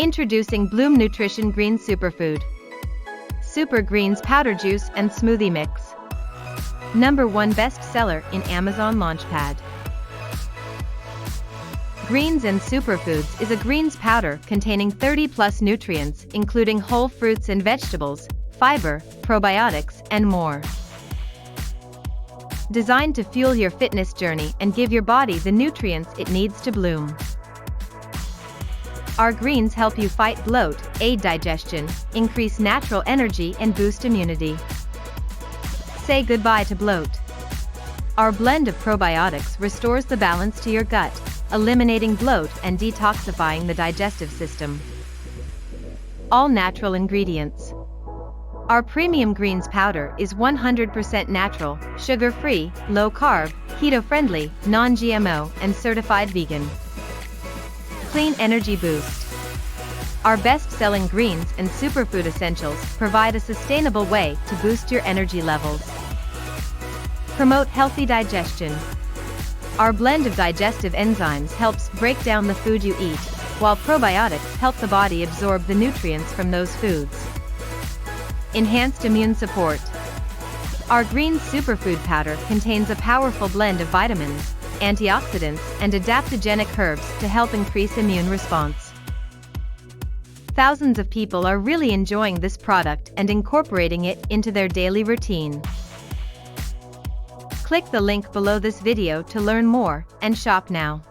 Introducing Bloom Nutrition Green Superfood. Super Greens Powder Juice and Smoothie Mix. #1 bestseller in Amazon Launchpad. Greens and Superfoods is a greens powder containing 30+ nutrients including whole fruits and vegetables, fiber, probiotics, and more. Designed to fuel your fitness journey and give your body the nutrients it needs to bloom. Our greens help you fight bloat, aid digestion, increase natural energy and boost immunity. Say goodbye to bloat. Our blend of probiotics restores the balance to your gut, eliminating bloat and detoxifying the digestive system. All natural ingredients. Our premium greens powder is 100% natural, sugar-free, low-carb, keto-friendly, non-GMO, and certified vegan. Clean energy boost. Our best-selling Greens and Superfood Essentials provide a sustainable way to boost your energy levels. Promote healthy digestion. Our blend of digestive enzymes helps break down the food you eat, while probiotics help the body absorb the nutrients from those foods. Enhanced immune support. Our Greens Superfood Powder contains a powerful blend of vitamins, antioxidants, and adaptogenic herbs to help increase immune response. Thousands of people are really enjoying this product and incorporating it into their daily routine. Click the link below this video to learn more and shop now.